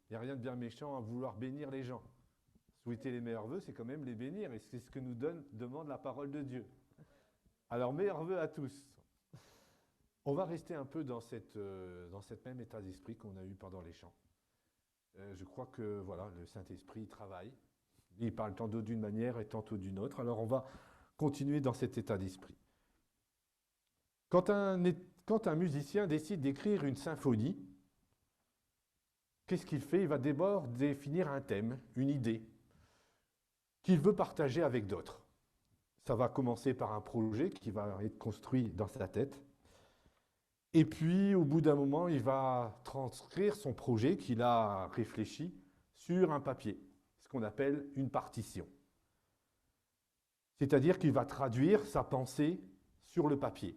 Il n'y a rien de bien méchant à vouloir bénir les gens. Souhaiter les meilleurs vœux, c'est quand même les bénir, et c'est ce que nous demande la parole de Dieu. Alors, meilleurs vœux à tous. On va rester un peu dans cette même état d'esprit qu'on a eu pendant les chants. Je crois que voilà, le Saint-Esprit travaille. Il parle tantôt d'une manière et tantôt d'une autre. Alors, on va continuer dans cet état d'esprit. Quand un musicien décide d'écrire une symphonie, qu'est-ce qu'il fait? Il va d'abord définir un thème, une idée, qu'il veut partager avec d'autres. Ça va commencer par un projet qui va être construit dans sa tête. Et puis, au bout d'un moment, il va transcrire son projet qu'il a réfléchi sur un papier, ce qu'on appelle une partition. C'est-à-dire qu'il va traduire sa pensée sur le papier.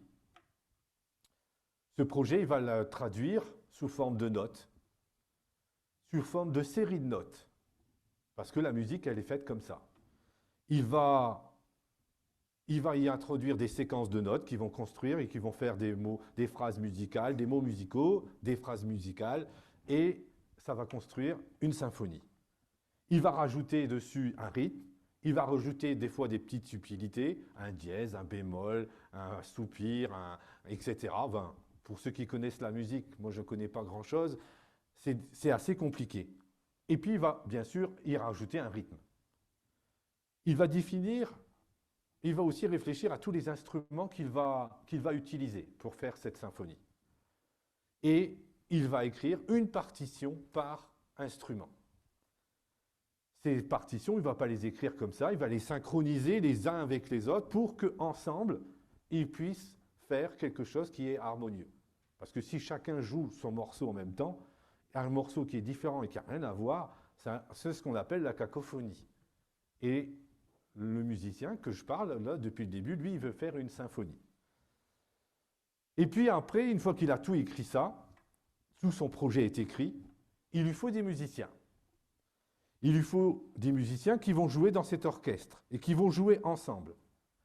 Ce projet, il va le traduire sous forme de notes, sous forme de série de notes, parce que la musique, elle est faite comme ça. Il va y introduire des séquences de notes qui vont construire et qui vont faire des mots, des phrases musicales, des mots musicaux, des phrases musicales, et ça va construire une symphonie. Il va rajouter dessus un rythme, il va rajouter des fois des petites subtilités, un dièse, un bémol, un soupir, etc. Enfin, pour ceux qui connaissent la musique, moi je ne connais pas grand-chose, c'est assez compliqué. Et puis il va bien sûr y rajouter un rythme. Il va définir, il va aussi réfléchir à tous les instruments qu'il va utiliser pour faire cette symphonie. Et il va écrire une partition par instrument. Ces partitions, il ne va pas les écrire comme ça, il va les synchroniser les uns avec les autres pour qu'ensemble, ils puissent faire quelque chose qui est harmonieux. Parce que si chacun joue son morceau en même temps, un morceau qui est différent et qui n'a rien à voir, c'est ce qu'on appelle la cacophonie. Et le musicien que je parle, là, depuis le début, lui, il veut faire une symphonie. Et puis après, une fois qu'il a tout écrit ça, tout son projet est écrit, il lui faut des musiciens. Il lui faut des musiciens qui vont jouer dans cet orchestre et qui vont jouer ensemble,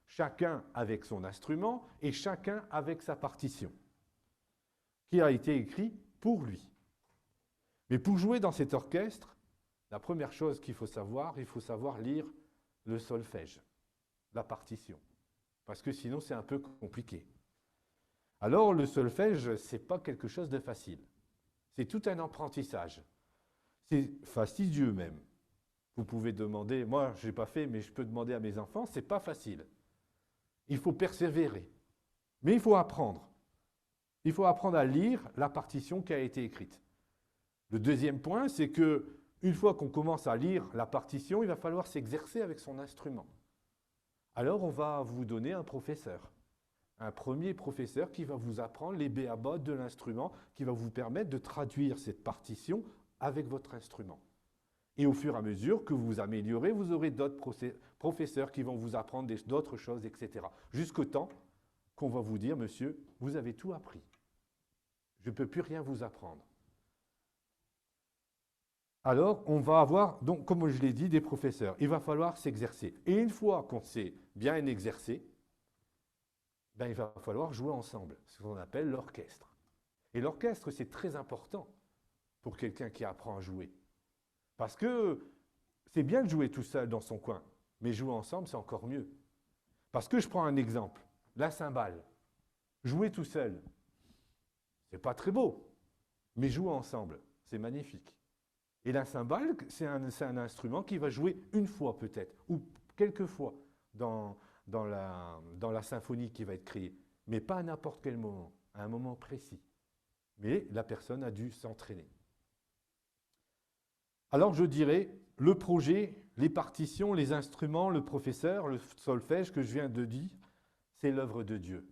chacun avec son instrument et chacun avec sa partition, qui a été écrit pour lui. Mais pour jouer dans cet orchestre, la première chose qu'il faut savoir, il faut savoir lire le solfège, la partition, parce que sinon c'est un peu compliqué. Alors le solfège, ce n'est pas quelque chose de facile. C'est tout un apprentissage. C'est fastidieux même. Vous pouvez demander, moi je n'ai pas fait, mais je peux demander à mes enfants, c'est pas facile. Il faut persévérer. Mais il faut apprendre. Il faut apprendre à lire la partition qui a été écrite. Le deuxième point, c'est que une fois qu'on commence à lire la partition, il va falloir s'exercer avec son instrument. Alors on va vous donner un professeur. Un premier professeur qui va vous apprendre les b.a.-ba de l'instrument, qui va vous permettre de traduire cette partition avec votre instrument. Et au fur et à mesure que vous vous améliorez, vous aurez d'autres professeurs qui vont vous apprendre d'autres choses, etc. Jusqu'au temps qu'on va vous dire, monsieur, vous avez tout appris. Je ne peux plus rien vous apprendre. Alors, on va avoir, donc, comme je l'ai dit, des professeurs. Il va falloir s'exercer. Et une fois qu'on s'est bien exercé, ben, il va falloir jouer ensemble, ce qu'on appelle l'orchestre. Et l'orchestre, c'est très important pour quelqu'un qui apprend à jouer. Parce que c'est bien de jouer tout seul dans son coin, mais jouer ensemble, c'est encore mieux. Parce que je prends un exemple, la cymbale. Jouer tout seul, c'est pas très beau, mais jouer ensemble, c'est magnifique. Et la cymbale, c'est un instrument qui va jouer une fois peut-être, ou quelques fois dans la symphonie qui va être créée, mais pas à n'importe quel moment, à un moment précis. Mais la personne a dû s'entraîner. Alors je dirais, le projet, les partitions, les instruments, le professeur, le solfège que je viens de dire, c'est l'œuvre de Dieu.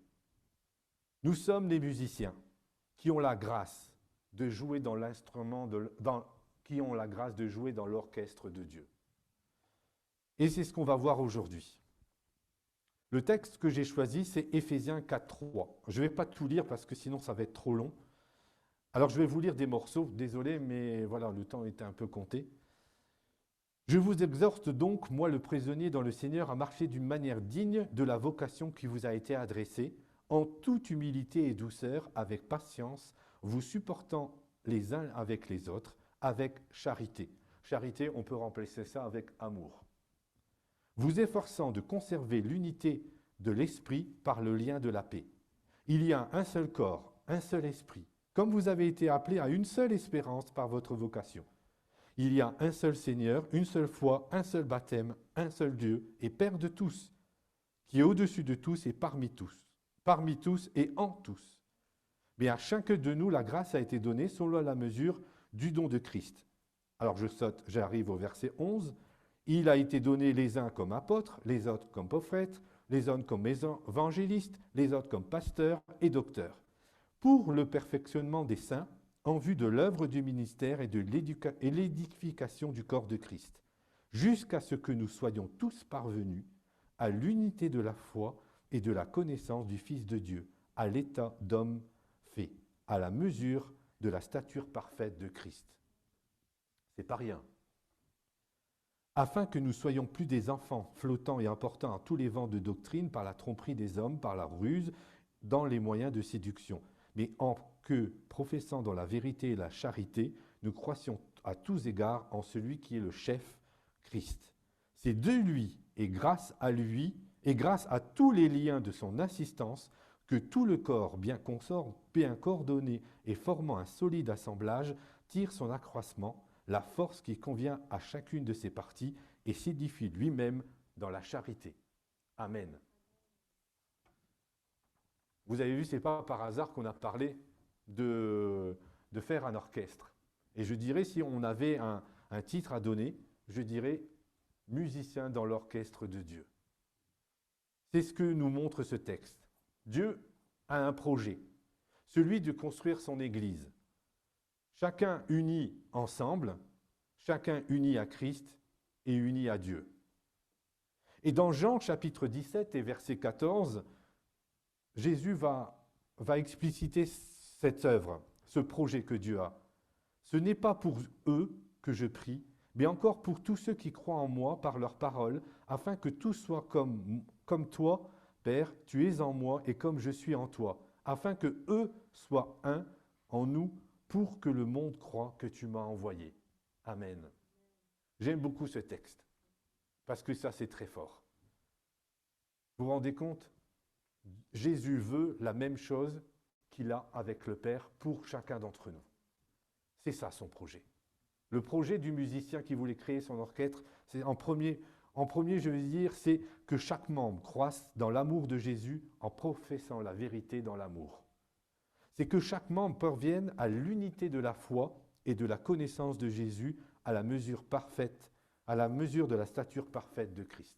Nous sommes des musiciens qui ont la grâce de jouer dans l'instrument, qui ont la grâce de jouer dans l'orchestre de Dieu. Et c'est ce qu'on va voir aujourd'hui. Le texte que j'ai choisi, c'est Éphésiens 4.3. Je ne vais pas tout lire parce que sinon ça va être trop long. Alors je vais vous lire des morceaux, désolé, mais voilà, le temps était un peu compté. Je vous exhorte donc, moi le prisonnier dans le Seigneur, à marcher d'une manière digne de la vocation qui vous a été adressée, en toute humilité et douceur, avec patience, vous supportant les uns avec les autres, avec charité. Charité, on peut remplacer ça avec amour. Vous efforçant de conserver l'unité de l'esprit par le lien de la paix. Il y a un seul corps, un seul esprit, comme vous avez été appelés à une seule espérance par votre vocation. Il y a un seul Seigneur, une seule foi, un seul baptême, un seul Dieu et Père de tous, qui est au-dessus de tous et parmi tous et en tous. Mais à chacun de nous, la grâce a été donnée selon la mesure du don de Christ. Alors j'arrive au verset 11. Il a été donné les uns comme apôtres, les autres comme prophètes, les uns comme évangélistes, les autres comme pasteurs et docteurs, pour le perfectionnement des saints, en vue de l'œuvre du ministère et de l'édification du corps de Christ, jusqu'à ce que nous soyons tous parvenus à l'unité de la foi et de la connaissance du Fils de Dieu, à l'état d'homme fait, à la mesure de la stature parfaite de Christ. C'est pas rien. Afin que nous soyons plus des enfants flottants et emportant à tous les vents de doctrine par la tromperie des hommes, par la ruse, dans les moyens de séduction, mais en que, professant dans la vérité et la charité, nous croissions à tous égards en celui qui est le chef, Christ. C'est de lui et grâce à tous les liens de son assistance que tout le corps, bien coordonné et formant un solide assemblage, tire son accroissement, la force qui convient à chacune de ses parties et s'édifie lui-même dans la charité. Amen. Vous avez vu, ce n'est pas par hasard qu'on a parlé de faire un orchestre. Et je dirais, si on avait un titre à donner, je dirais « Musicien dans l'orchestre de Dieu ». C'est ce que nous montre ce texte. Dieu a un projet, celui de construire son Église. Chacun uni ensemble, chacun uni à Christ et uni à Dieu. Et dans Jean chapitre 17 et verset 14, Jésus va expliciter cette œuvre, ce projet que Dieu a. Ce n'est pas pour eux que je prie, mais encore pour tous ceux qui croient en moi par leur parole, afin que tout soit comme toi, Père, tu es en moi et comme je suis en toi, afin que eux soient un en nous, pour que le monde croie que tu m'as envoyé. Amen. J'aime beaucoup ce texte, parce que ça, c'est très fort. Vous vous rendez compte? Jésus veut la même chose qu'il a avec le Père pour chacun d'entre nous. C'est ça son projet. Le projet du musicien qui voulait créer son orchestre, c'est en premier, je veux dire, c'est que chaque membre croisse dans l'amour de Jésus en professant la vérité dans l'amour. C'est que chaque membre parvienne à l'unité de la foi et de la connaissance de Jésus à la mesure parfaite, à la mesure de la stature parfaite de Christ.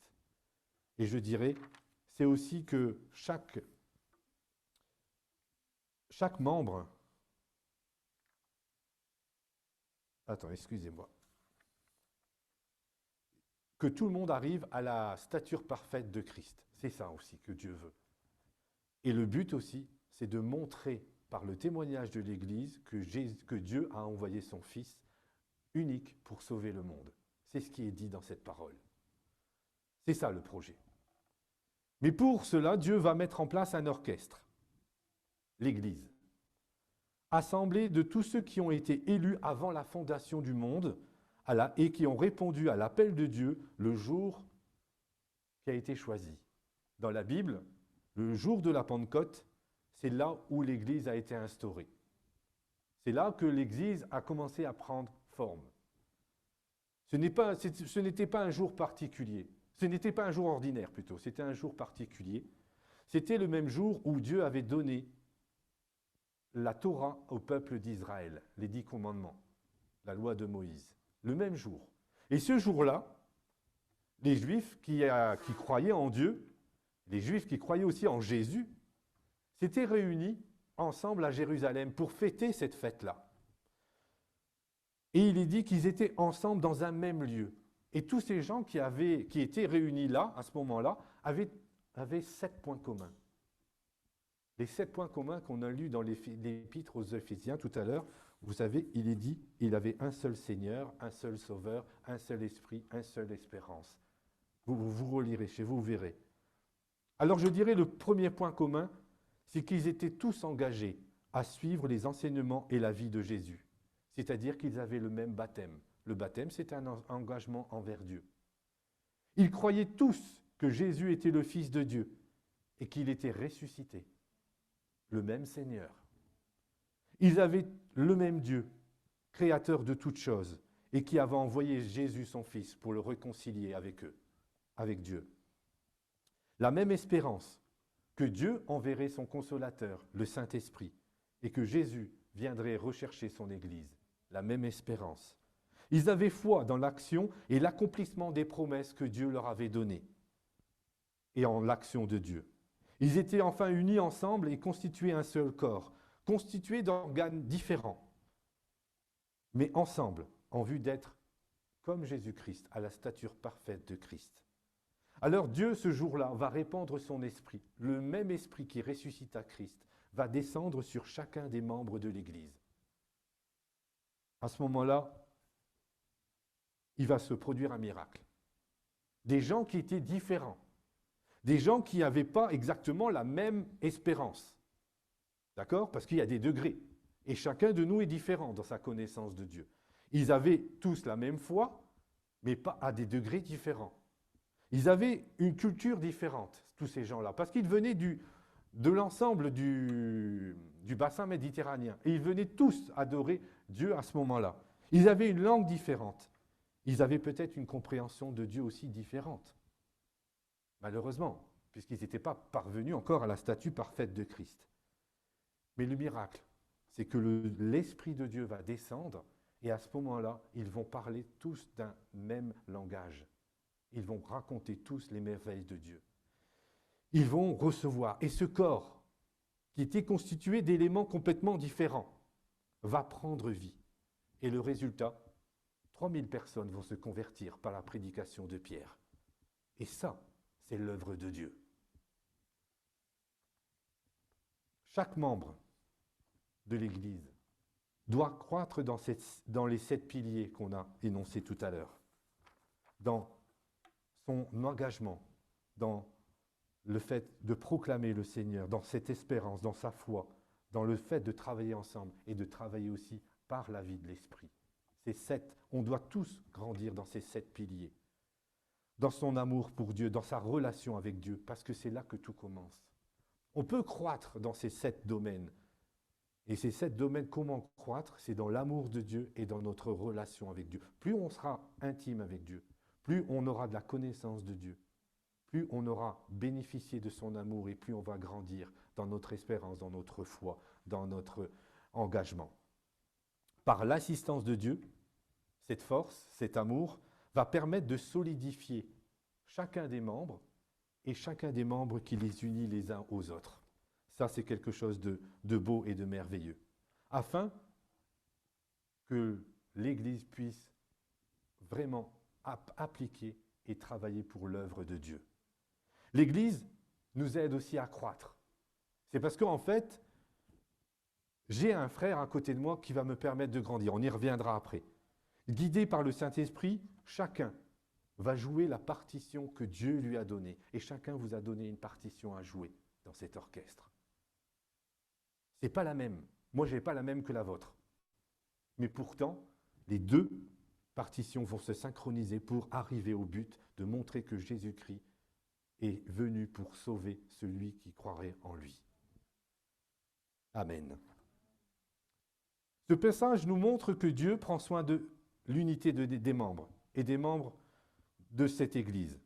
Et je dirais, c'est aussi que chaque membre... Attends, excusez-moi. Que tout le monde arrive à la stature parfaite de Christ. C'est ça aussi que Dieu veut. Et le but aussi, c'est de montrer par le témoignage de l'Église que Dieu a envoyé son Fils unique pour sauver le monde. C'est ce qui est dit dans cette parole. C'est ça le projet. Mais pour cela, Dieu va mettre en place un orchestre, l'Église, assemblée de tous ceux qui ont été élus avant la fondation du monde et qui ont répondu à l'appel de Dieu le jour qui a été choisi. Dans la Bible, le jour de la Pentecôte, c'est là où l'Église a été instaurée. C'est là que l'Église a commencé à prendre forme. Ce n'était pas un jour particulier. Ce n'était pas un jour ordinaire plutôt, c'était un jour particulier. C'était le même jour où Dieu avait donné la Torah au peuple d'Israël, les 10 commandements, la loi de Moïse. Le même jour. Et ce jour-là, les Juifs qui croyaient en Dieu, les Juifs qui croyaient aussi en Jésus, s'étaient réunis ensemble à Jérusalem pour fêter cette fête-là. Et il est dit qu'ils étaient ensemble dans un même lieu. Et tous ces gens qui étaient réunis là, à ce moment-là, avaient 7 points communs. Les 7 points communs qu'on a lus dans l'épître aux Éphésiens tout à l'heure, vous savez, il est dit, il avait un seul Seigneur, un seul Sauveur, un seul Esprit, une seule espérance. Vous relirez chez vous, vous verrez. Alors je dirais le premier point commun, c'est qu'ils étaient tous engagés à suivre les enseignements et la vie de Jésus. c'est-à-dire qu'ils avaient le même baptême. Le baptême, c'est un engagement envers Dieu. Ils croyaient tous que Jésus était le Fils de Dieu et qu'il était ressuscité, le même Seigneur. Ils avaient le même Dieu, créateur de toutes choses, et qui avait envoyé Jésus, son Fils, pour le réconcilier avec eux, avec Dieu. La même espérance que Dieu enverrait son consolateur, le Saint-Esprit, et que Jésus viendrait rechercher son Église. La même espérance. Ils avaient foi dans l'action et l'accomplissement des promesses que Dieu leur avait données, et en l'action de Dieu. Ils étaient enfin unis ensemble et constituaient un seul corps, constitués d'organes différents, mais ensemble, en vue d'être comme Jésus-Christ, à la stature parfaite de Christ. Alors Dieu, ce jour-là, va répandre son esprit. Le même esprit qui ressuscita Christ va descendre sur chacun des membres de l'Église. À ce moment-là, il va se produire un miracle. Des gens qui étaient différents, des gens qui n'avaient pas exactement la même espérance. D'accord? Parce qu'il y a des degrés. Et chacun de nous est différent dans sa connaissance de Dieu. Ils avaient tous la même foi, mais pas à des degrés différents. Ils avaient une culture différente, tous ces gens-là, parce qu'ils venaient de l'ensemble du bassin méditerranéen. Et ils venaient tous adorer Dieu à ce moment-là. Ils avaient une langue différente. Ils avaient peut-être une compréhension de Dieu aussi différente. Malheureusement, puisqu'ils n'étaient pas parvenus encore à la statue parfaite de Christ. Mais le miracle, c'est que l'Esprit de Dieu va descendre et à ce moment-là, ils vont parler tous d'un même langage. Ils vont raconter tous les merveilles de Dieu. Ils vont recevoir. Et ce corps, qui était constitué d'éléments complètement différents, va prendre vie. Et le résultat, 3000 personnes vont se convertir par la prédication de Pierre. Et ça, c'est l'œuvre de Dieu. Chaque membre de l'Église doit croître dans les 7 piliers qu'on a énoncés tout à l'heure. Dans son engagement, dans le fait de proclamer le Seigneur, dans cette espérance, dans sa foi, dans le fait de travailler ensemble et de travailler aussi par la vie de l'Esprit. On doit tous grandir dans ces 7 piliers, dans son amour pour Dieu, dans sa relation avec Dieu, parce que c'est là que tout commence. On peut croître dans ces 7 domaines. Et ces 7 domaines, comment croître? C'est dans l'amour de Dieu et dans notre relation avec Dieu. Plus on sera intime avec Dieu, plus on aura de la connaissance de Dieu, plus on aura bénéficié de son amour et plus on va grandir dans notre espérance, dans notre foi, dans notre engagement. Par l'assistance de Dieu, cette force, cet amour, va permettre de solidifier chacun des membres et chacun des membres qui les unit les uns aux autres. Ça, c'est quelque chose de beau et de merveilleux. Afin que l'Église puisse vraiment appliquer et travailler pour l'œuvre de Dieu. L'Église nous aide aussi à croître. C'est parce qu'en fait, j'ai un frère à côté de moi qui va me permettre de grandir. On y reviendra après. Guidé par le Saint-Esprit, chacun va jouer la partition que Dieu lui a donnée. Et chacun vous a donné une partition à jouer dans cet orchestre. C'est pas la même. Moi, je n'ai pas la même que la vôtre. Mais pourtant, les 2 partitions vont se synchroniser pour arriver au but de montrer que Jésus-Christ est venu pour sauver celui qui croirait en lui. Amen. Ce passage nous montre que Dieu prend soin de l'unité des membres et des membres de cette Église.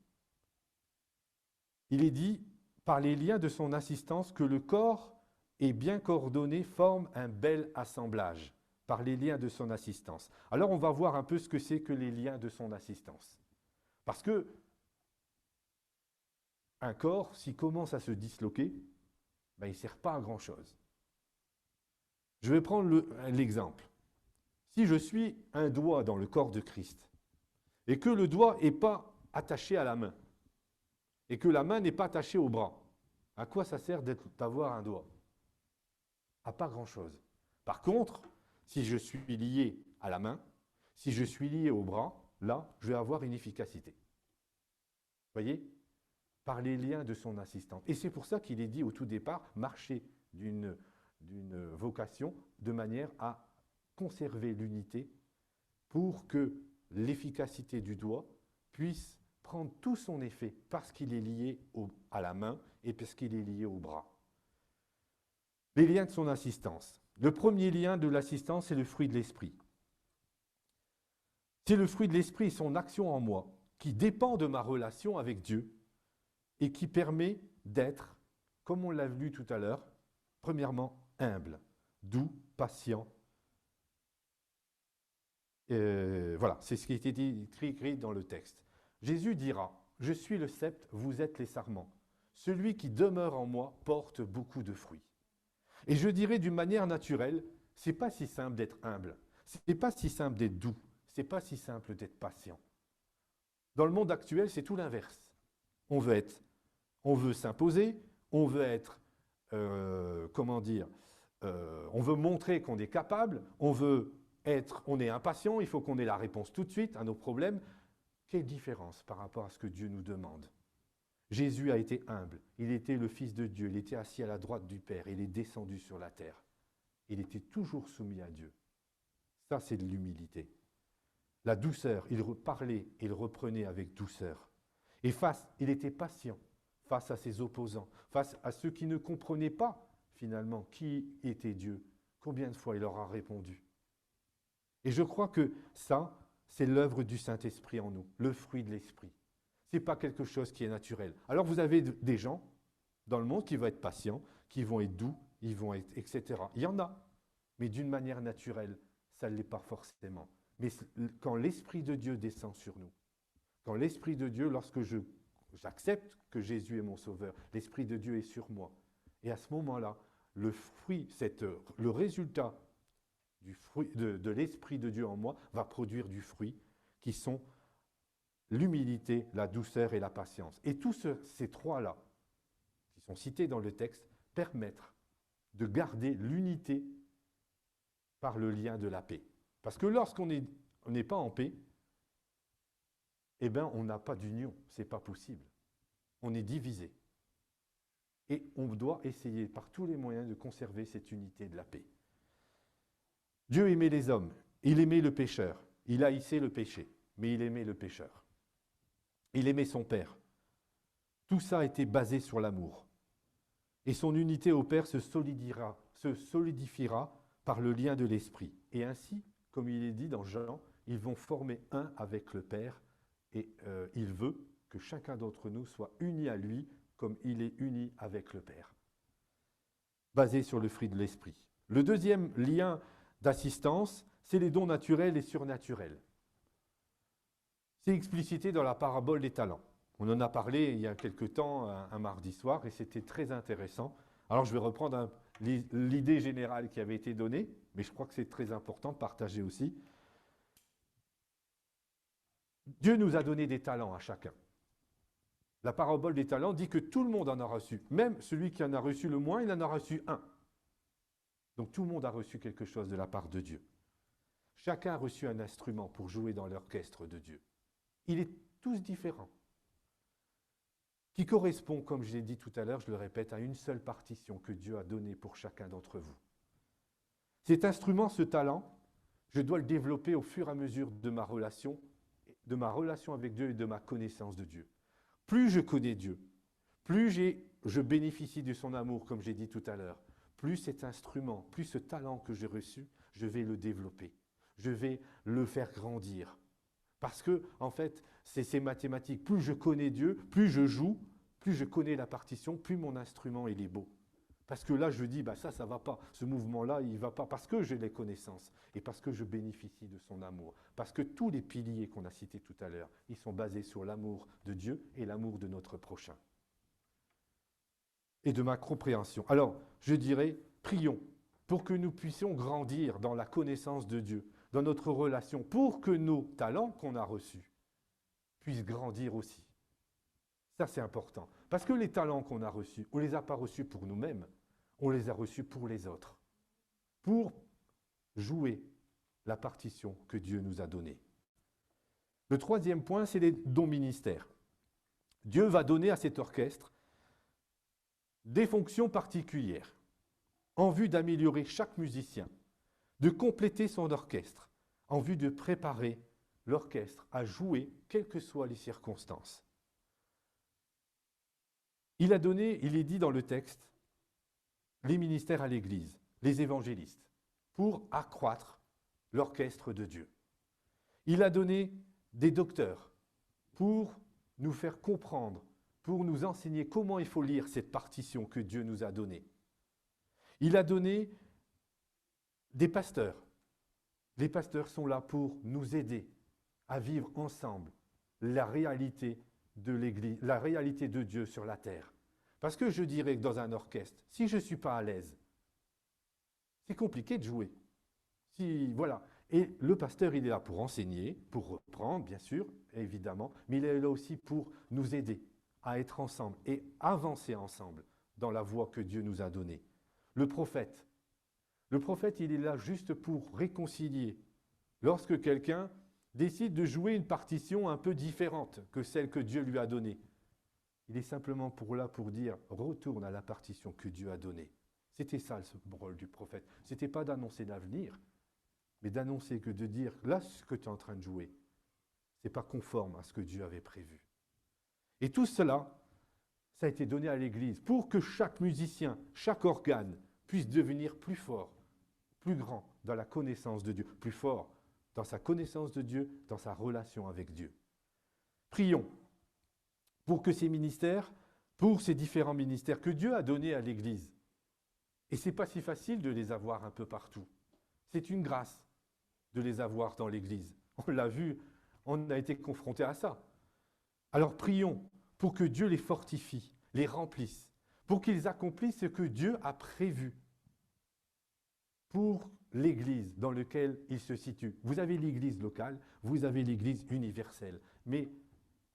Il est dit, par les liens de son assistance, que le corps et bien coordonné forme un bel assemblage par les liens de son assistance. Alors on va voir un peu ce que c'est que les liens de son assistance. Parce que un corps, s'il commence à se disloquer, il ne sert pas à grand-chose. Je vais prendre l'exemple. Si je suis un doigt dans le corps de Christ et que le doigt n'est pas attaché à la main et que la main n'est pas attachée au bras, à quoi ça sert d'avoir un doigt? À pas grand-chose. Par contre, si je suis lié à la main, si je suis lié au bras, là, je vais avoir une efficacité. Vous voyez? Par les liens de son assistante. Et c'est pour ça qu'il est dit au tout départ, marcher d'une vocation de manière à conserver l'unité pour que l'efficacité du doigt puisse prendre tout son effet parce qu'il est lié à la main et parce qu'il est lié au bras. Les liens de son assistance. Le premier lien de l'assistance, c'est le fruit de l'esprit. C'est le fruit de l'esprit, son action en moi, qui dépend de ma relation avec Dieu et qui permet d'être, comme on l'a vu tout à l'heure, premièrement, humble, doux, patient. Voilà, c'est ce qui a été écrit dans le texte. Jésus dira, « Je suis le cep, vous êtes les sarments. Celui qui demeure en moi porte beaucoup de fruits. » Et je dirais d'une manière naturelle, c'est pas si simple d'être humble, c'est pas si simple d'être doux, c'est pas si simple d'être patient. Dans le monde actuel, c'est tout l'inverse. On veut s'imposer, on veut être, on veut montrer qu'on est capable, on est impatient, il faut qu'on ait la réponse tout de suite à nos problèmes. Quelle différence par rapport à ce que Dieu nous demande? Jésus a été humble, il était le Fils de Dieu, il était assis à la droite du Père, il est descendu sur la terre. Il était toujours soumis à Dieu. Ça, c'est de l'humilité. La douceur, il parlait, il reprenait avec douceur. Et il était patient face à ses opposants, face à ceux qui ne comprenaient pas, finalement, qui était Dieu. Combien de fois il leur a répondu? Et je crois que ça, c'est l'œuvre du Saint-Esprit en nous, le fruit de l'Esprit. Ce n'est pas quelque chose qui est naturel. Alors vous avez des gens dans le monde qui vont être patients, qui vont être doux, ils vont être, etc. Il y en a, mais d'une manière naturelle, ça ne l'est pas forcément. Mais quand l'Esprit de Dieu descend sur nous, quand l'Esprit de Dieu, lorsque j'accepte que Jésus est mon Sauveur, l'Esprit de Dieu est sur moi. Et à ce moment-là, le résultat de l'Esprit de Dieu en moi va produire du fruit qui sont l'humilité, la douceur et la patience. Et tous ces trois-là, qui sont cités dans le texte, permettent de garder l'unité par le lien de la paix. Parce que lorsqu'on n'est pas en paix, eh bien, on n'a pas d'union, ce n'est pas possible. On est divisé. Et on doit essayer par tous les moyens de conserver cette unité de la paix. Dieu aimait les hommes, il aimait le pécheur, il haïssait le péché, mais il aimait le pécheur. Il aimait son Père. Tout ça était basé sur l'amour. Et son unité au Père se solidifiera par le lien de l'Esprit. Et ainsi, comme il est dit dans Jean, ils vont former un avec le Père et il veut que chacun d'entre nous soit uni à lui comme il est uni avec le Père. Basé sur le fruit de l'Esprit. Le deuxième lien d'assistance, c'est les dons naturels et surnaturels. C'est explicité dans la parabole des talents. On en a parlé il y a quelque temps, un mardi soir, et c'était très intéressant. Alors je vais reprendre l'idée générale qui avait été donnée, mais je crois que c'est très important de partager aussi. Dieu nous a donné des talents à chacun. La parabole des talents dit que tout le monde en a reçu. Même celui qui en a reçu le moins, il en a reçu un. Donc tout le monde a reçu quelque chose de la part de Dieu. Chacun a reçu un instrument pour jouer dans l'orchestre de Dieu. Il est tous différents. Qui correspond, comme je l'ai dit tout à l'heure, je le répète, à une seule partition que Dieu a donnée pour chacun d'entre vous. Cet instrument, ce talent, je dois le développer au fur et à mesure de ma relation avec Dieu et de ma connaissance de Dieu. Plus je connais Dieu, plus je bénéficie de son amour, comme j'ai dit tout à l'heure, plus cet instrument, plus ce talent que j'ai reçu, je vais le développer. Je vais le faire grandir. Parce que, en fait, c'est mathématique. Plus je connais Dieu, plus je joue, plus je connais la partition, plus mon instrument il est beau. Parce que là, je dis, ça ne va pas. Ce mouvement-là, il ne va pas. Parce que j'ai les connaissances et parce que je bénéficie de son amour. Parce que tous les piliers qu'on a cités tout à l'heure, ils sont basés sur l'amour de Dieu et l'amour de notre prochain. Et de ma compréhension. Alors, je dirais, prions pour que nous puissions grandir dans la connaissance de Dieu, dans notre relation, pour que nos talents qu'on a reçus puissent grandir aussi. Ça, c'est important. Parce que les talents qu'on a reçus, on ne les a pas reçus pour nous-mêmes, on les a reçus pour les autres, pour jouer la partition que Dieu nous a donnée. Le troisième point, c'est les dons ministères. Dieu va donner à cet orchestre des fonctions particulières en vue d'améliorer chaque musicien, de compléter son orchestre en vue de préparer l'orchestre à jouer, quelles que soient les circonstances. Il est dit dans le texte, les ministères à l'Église, les évangélistes, pour accroître l'orchestre de Dieu. Il a donné des docteurs pour nous faire comprendre, pour nous enseigner comment il faut lire cette partition que Dieu nous a donnée. Il a donné des pasteurs. Les pasteurs sont là pour nous aider à vivre ensemble la réalité de l'Église, la réalité de Dieu sur la terre. Parce que je dirais que dans un orchestre, si je ne suis pas à l'aise, c'est compliqué de jouer. Voilà. Et le pasteur, il est là pour enseigner, pour reprendre, bien sûr, évidemment, mais il est là aussi pour nous aider à être ensemble et avancer ensemble dans la voie que Dieu nous a donnée. Le prophète, il est là juste pour réconcilier. Lorsque quelqu'un décide de jouer une partition un peu différente que celle que Dieu lui a donnée, il est simplement là pour dire « retourne à la partition que Dieu a donnée ». C'était ça le rôle du prophète. Ce n'était pas d'annoncer l'avenir, mais d'annoncer que de dire « là, ce que tu es en train de jouer, ce n'est pas conforme à ce que Dieu avait prévu ». Et tout cela, ça a été donné à l'Église pour que chaque musicien, chaque organe puisse devenir plus fort, plus grand dans la connaissance de Dieu, plus fort dans sa connaissance de Dieu, dans sa relation avec Dieu. Prions pour que ces ministères, pour ces différents ministères que Dieu a donnés à l'Église, et ce n'est pas si facile de les avoir un peu partout. C'est une grâce de les avoir dans l'Église. On l'a vu, on a été confronté à ça. Alors prions pour que Dieu les fortifie, les remplisse, pour qu'ils accomplissent ce que Dieu a prévu pour l'Église dans laquelle ils se situent. Vous avez l'Église locale, vous avez l'Église universelle. Mais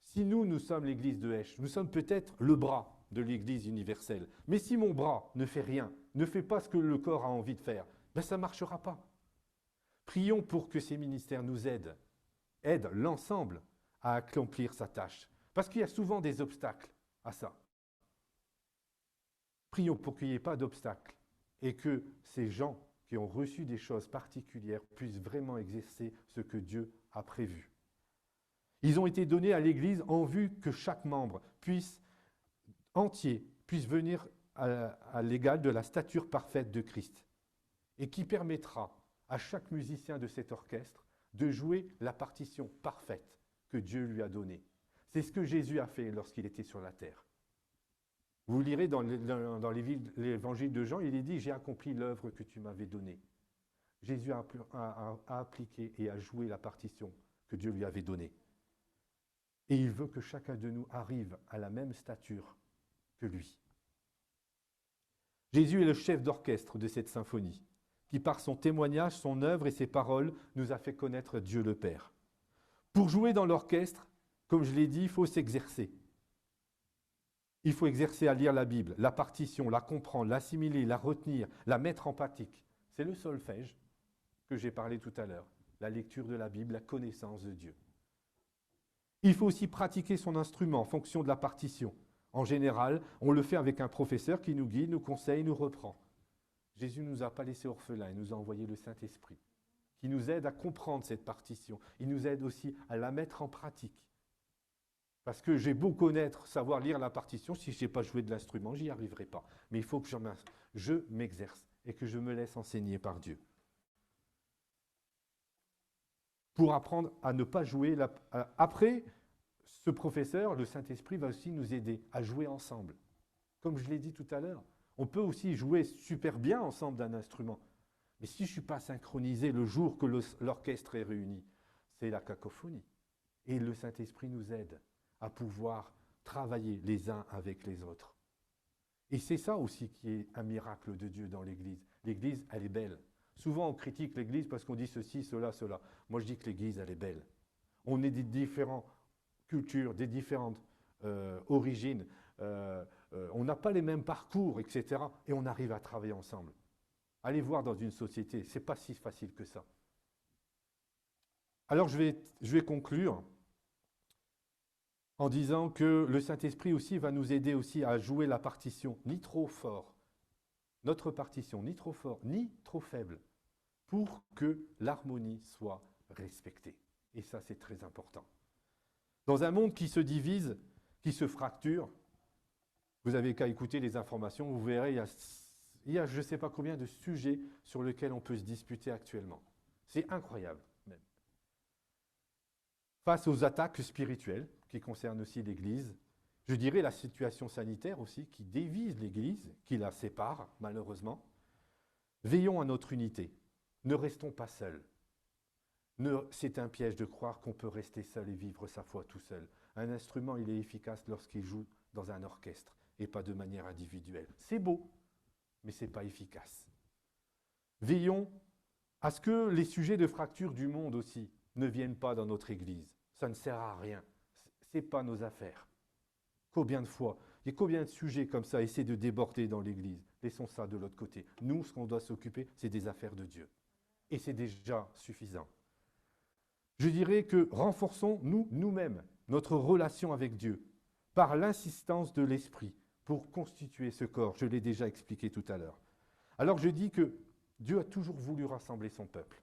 si nous sommes l'Église de Esch, nous sommes peut-être le bras de l'Église universelle. Mais si mon bras ne fait rien, ne fait pas ce que le corps a envie de faire, ben ça ne marchera pas. Prions pour que ces ministères nous aident l'ensemble à accomplir sa tâche. Parce qu'il y a souvent des obstacles à ça. Prions pour qu'il n'y ait pas d'obstacles et que ces gens qui ont reçu des choses particulières puissent vraiment exercer ce que Dieu a prévu. Ils ont été donnés à l'Église en vue que chaque membre puisse venir à l'égal de la stature parfaite de Christ et qui permettra à chaque musicien de cet orchestre de jouer la partition parfaite que Dieu lui a donnée. C'est ce que Jésus a fait lorsqu'il était sur la terre. Vous lirez dans l'évangile de Jean, il est dit « J'ai accompli l'œuvre que tu m'avais donnée ». Jésus a appliqué et a joué la partition que Dieu lui avait donnée. Et il veut que chacun de nous arrive à la même stature que lui. Jésus est le chef d'orchestre de cette symphonie, qui par son témoignage, son œuvre et ses paroles nous a fait connaître Dieu le Père. Pour jouer dans l'orchestre, comme je l'ai dit, il faut s'exercer. Il faut exercer à lire la Bible, la partition, la comprendre, l'assimiler, la retenir, la mettre en pratique. C'est le solfège que j'ai parlé tout à l'heure, la lecture de la Bible, la connaissance de Dieu. Il faut aussi pratiquer son instrument en fonction de la partition. En général, on le fait avec un professeur qui nous guide, nous conseille, nous reprend. Jésus ne nous a pas laissés orphelins, il nous a envoyé le Saint-Esprit, qui nous aide à comprendre cette partition. Il nous aide aussi à la mettre en pratique. Parce que j'ai beau connaître, savoir lire la partition, si je n'ai pas joué de l'instrument, je n'y arriverai pas. Mais il faut que je m'exerce et que je me laisse enseigner par Dieu. Pour apprendre à ne pas jouer. Après, ce professeur, le Saint-Esprit, va aussi nous aider à jouer ensemble. Comme je l'ai dit tout à l'heure, on peut aussi jouer super bien ensemble d'un instrument. Mais si je ne suis pas synchronisé le jour que l'orchestre est réuni, c'est la cacophonie. Et le Saint-Esprit nous aide à pouvoir travailler les uns avec les autres. Et c'est ça aussi qui est un miracle de Dieu dans l'Église. L'Église, elle est belle. Souvent, on critique l'Église parce qu'on dit ceci, cela, cela. Moi, je dis que l'Église, elle est belle. On est des différentes cultures, des différentes origines. On n'a pas les mêmes parcours, etc. Et on arrive à travailler ensemble. Allez voir dans une société, ce n'est pas si facile que ça. Alors, je vais conclure en disant que le Saint-Esprit aussi va nous aider aussi à jouer la partition, ni trop fort, notre partition, ni trop fort, ni trop faible. pour que l'harmonie soit respectée. Et ça, c'est très important. Dans un monde qui se divise, qui se fracture, vous avez qu'à écouter les informations, vous verrez, il y a je ne sais pas combien de sujets sur lesquels on peut se disputer actuellement. C'est incroyable, même. Face aux attaques spirituelles, qui concernent aussi l'Église, je dirais la situation sanitaire aussi, qui dévise l'Église, qui la sépare, malheureusement. Veillons à notre unité. Ne restons pas seuls. C'est un piège de croire qu'on peut rester seul et vivre sa foi tout seul. Un instrument, il est efficace lorsqu'il joue dans un orchestre et pas de manière individuelle. C'est beau, mais ce n'est pas efficace. Veillons à ce que les sujets de fracture du monde aussi ne viennent pas dans notre Église. Ça ne sert à rien. Ce n'est pas nos affaires. Combien de fois, il y a combien de sujets comme ça essaient de déborder dans l'Église? Laissons ça de l'autre côté. Nous, ce qu'on doit s'occuper, c'est des affaires de Dieu. Et c'est déjà suffisant. Je dirais que renforçons nous-mêmes notre relation avec Dieu par l'insistance de l'Esprit pour constituer ce corps. Je l'ai déjà expliqué tout à l'heure. Alors je dis que Dieu a toujours voulu rassembler son peuple.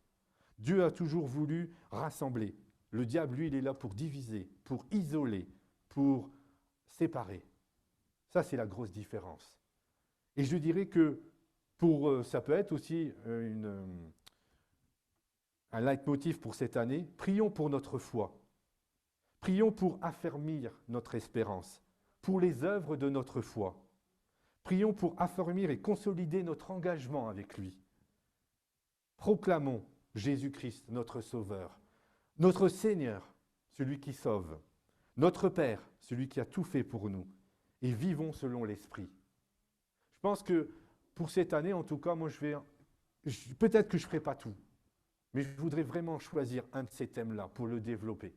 Dieu a toujours voulu rassembler. Le diable, lui, il est là pour diviser, pour isoler, pour séparer. Ça, c'est la grosse différence. Et je dirais que ça peut être aussi un leitmotiv pour cette année. Prions pour notre foi. Prions pour affermir notre espérance, pour les œuvres de notre foi. Prions pour affermir et consolider notre engagement avec lui. Proclamons Jésus-Christ, notre Sauveur, notre Seigneur, celui qui sauve, notre Père, celui qui a tout fait pour nous, et vivons selon l'Esprit. Je pense que pour cette année, en tout cas, moi peut-être que je ne ferai pas tout, mais je voudrais vraiment choisir un de ces thèmes-là pour le développer.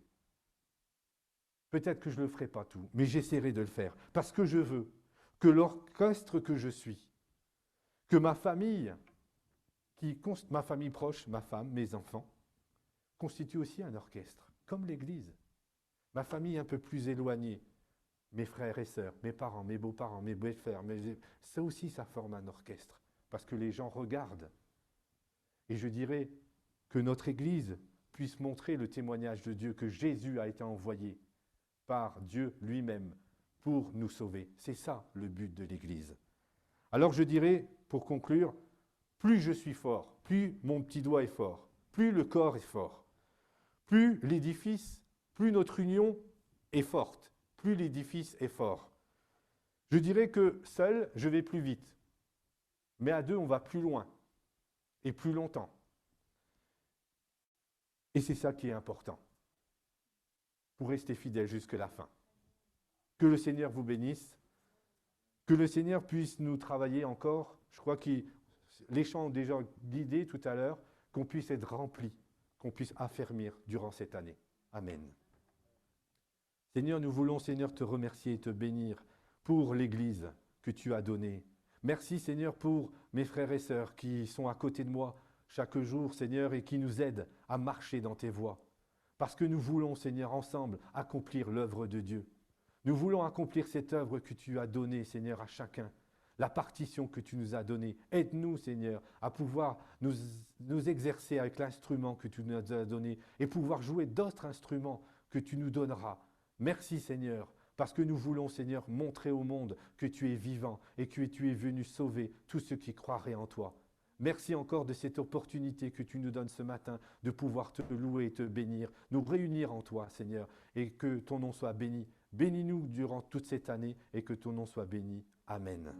Peut-être que je ne le ferai pas tout, mais j'essaierai de le faire, parce que je veux que l'orchestre que je suis, que ma famille proche, ma femme, mes enfants, constitue aussi un orchestre, comme l'Église. Ma famille un peu plus éloignée, mes frères et sœurs, mes parents, mes beaux-parents, mes belles-frères, ça aussi, ça forme un orchestre, parce que les gens regardent. Et je dirais que notre Église puisse montrer le témoignage de Dieu, que Jésus a été envoyé par Dieu lui-même pour nous sauver. C'est ça le but de l'Église. Alors je dirais, pour conclure, plus je suis fort, plus mon petit doigt est fort, plus le corps est fort, plus l'édifice, plus notre union est forte, plus l'édifice est fort. Je dirais que seul, je vais plus vite, mais à deux, on va plus loin et plus longtemps. Et c'est ça qui est important, pour rester fidèle jusqu'à la fin. Que le Seigneur vous bénisse, que le Seigneur puisse nous travailler encore. Je crois que les chants ont déjà guidé tout à l'heure, qu'on puisse être remplis, qu'on puisse affermir durant cette année. Amen. Seigneur, nous voulons, Seigneur, te remercier et te bénir pour l'Église que tu as donnée. Merci, Seigneur, pour mes frères et sœurs qui sont à côté de moi chaque jour, Seigneur, et qui nous aident à marcher dans tes voies. Parce que nous voulons, Seigneur, ensemble accomplir l'œuvre de Dieu. Nous voulons accomplir cette œuvre que tu as donnée, Seigneur, à chacun. La partition que tu nous as donnée. Aide-nous, Seigneur, à pouvoir nous exercer avec l'instrument que tu nous as donné et pouvoir jouer d'autres instruments que tu nous donneras. Merci, Seigneur, parce que nous voulons, Seigneur, montrer au monde que tu es vivant et que tu es venu sauver tous ceux qui croiraient en toi. Merci encore de cette opportunité que tu nous donnes ce matin de pouvoir te louer et te bénir, nous réunir en toi, Seigneur, et que ton nom soit béni. Bénis-nous durant toute cette année et que ton nom soit béni. Amen.